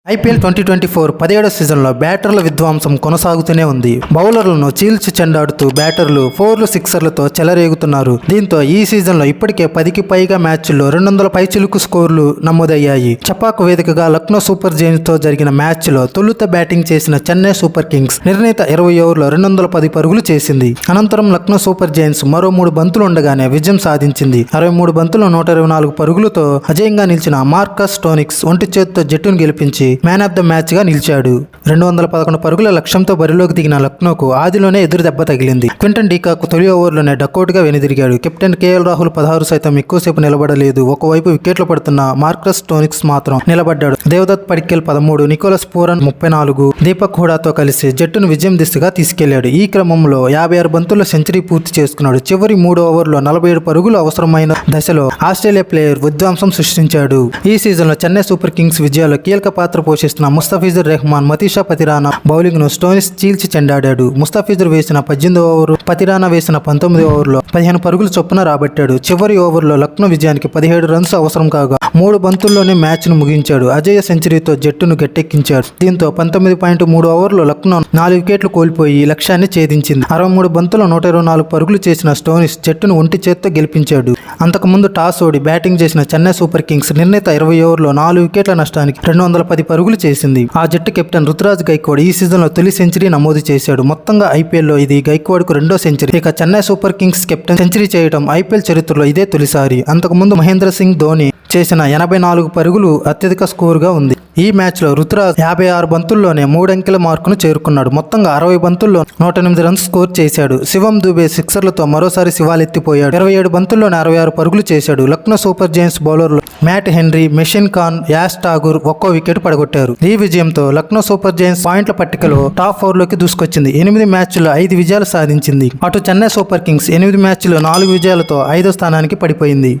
IPL 2024 17వ సీజన్లో బ్యాటర్ల విధ్వంసం కొనసాగుతూనే ఉంది. బౌలర్లను చీల్చి చెండాడుతూ బ్యాటర్లు 4లు 6లతో చెలరేగుతున్నారు. దీంతో ఈ సీజన్లో ఇప్పటికే 10కి పైగా మ్యాచ్ల్లో 200 పైచిలుకు స్కోర్లు నమోదయ్యాయి. చపాక్ వేదికగా లక్నో సూపర్ జైంట్స్ తో జరిగిన మ్యాచ్లో తొలుత బ్యాటింగ్ చేసిన చెన్నై సూపర్ కింగ్స్ నిర్ణీత 20 ఓవర్లో 210 పరుగులు చేసింది. అనంతరం లక్నో సూపర్ జైంట్స్ మరో 3 బంతులు ఉండగానే విజయం సాధించింది. 63 బంతుల్లో 124 పరుగులతో అజేయంగా నిలిచిన మార్కస్ స్టోయినిస్ ఒంటి చేతితో జట్టును గెలిపించి మ్యాన్ ఆఫ్ ద మ్యాచ్ గా నిలిచాడు. 211 పరుగుల లక్ష్యంతో బరిలోకి దిగిన లక్నోకు ఆదిలోనే ఎదురు దెబ్బ తగిలింది. క్వింటన్ డీకాక్ తొలి ఓవర్లోనే డకౌట్ గా వెనుదిరిగాడు. కెప్టెన్ కేఎల్ రాహుల్ 16 సైతం ఎక్కువసేపు నిలబడలేదు. ఒకవైపు వికెట్లు పడుతున్న మార్కస్ స్టోయినిస్ మాత్రం నిలబడ్డాడు. దేవదత్ పడిక్కల్ 13, నికోలస్ పూరన్ 34, దీపక్ హుడాతో కలిసి జట్టును విజయం దిశగా తీసుకెళ్లాడు. ఈ క్రమంలో 56 బంతుల్లో సెంచరీ పూర్తి చేసుకున్నాడు. చివరి 3 ఓవర్లో 47 పరుగులు అవసరమైన దశలో ఆస్ట్రేలియా ప్లేయర్ విధ్వంసం సృష్టించాడు. ఈ సీజన్లో చెన్నై సూపర్ కింగ్స్ విజయాల్లో కీలక పాత్ర పోషిస్తున్న ముస్తఫిజుర్ రెహమాన్, మతీషా పతిరానా బౌలింగ్ ను స్టోయినిస్ చీల్చి చెండాడాడు. ముస్తఫిజుర్ వేసిన 18 ఓవర్, పతిరానా వేసిన 19 ఓవర్లో 15 పరుగుల చొప్పున రాబట్టాడు. చివరి ఓవర్లో లక్నో విజయానికి 17 రన్స్ అవసరం కాగా 3 బంతుల్లోనే మ్యాచ్ ను ముగించాడు. అజేయ సెంచరీతో జట్టును గట్టెక్కించాడు. దీంతో 19.3 ఓవర్లో లక్నో 4 వికెట్లు కోల్పోయి లక్ష్యాన్ని ఛేదించింది. 63 బంతుల్లో 124 పరుగులు చేసిన స్టోయినిస్ జట్టును ఒంటి చేత్తో గెలిపించాడు. అంతకుముందు టాస్ ఓడి బ్యాటింగ్ చేసిన చెన్నై సూపర్ కింగ్స్ నిర్ణీత 20 ఓవర్లో 4 వికెట్ల నష్టానికి 210 పరుగులు చేసింది. ఆ జట్టు కెప్టెన్ రుతురాజ్ గైక్వాడ్ ఈ సీజన్లో తొలి సెంచరీ నమోదు చేశాడు. మొత్తంగా ఐపీఎల్లో ఇది గైక్వాడ్కు 2వ సెంచరీ. ఇక Chennai super Kings captain century చేయడం ఐపీఎల్ చరిత్రలో ఇదే తొలిసారి. అంతకుముందు మహేంద్ర సింగ్ ధోని చేసిన 84 పరుగులు అత్యధిక స్కోరుగా ఉంది. ఈ మ్యాచ్లో రుతురాజ్ 56 బంతుల్లోనే 3 అంకెల మార్కును చేరుకున్నాడు. మొత్తంగా 60 బంతుల్లో 108 రన్స్ స్కోర్ చేశాడు. శివం దుబే సిక్సర్లతో మరోసారి శివాలెత్తిపోయాడు. 27 బంతుల్లోనే 66 పరుగులు చేశాడు. లక్నో సూపర్ జైంట్స్ బౌలర్లు మ్యాట్ హెన్రీ, మెషిన్ ఖాన్, యాష్ ఠాగూర్ ఒక్కో వికెట్ పడగొట్టారు. ఈ విజయంతో లక్నో సూపర్ జైంట్స్ పాయింట్ల పట్టికలో టాప్ 4లోకి దూసుకొచ్చింది. 8 మ్యాచ్ల్లో 5 విజయాలు సాధించింది. అటు చెన్నై సూపర్ కింగ్స్ 8 మ్యాచ్ల్లో 4 విజయాలతో 5వ స్థానానికి పడిపోయింది.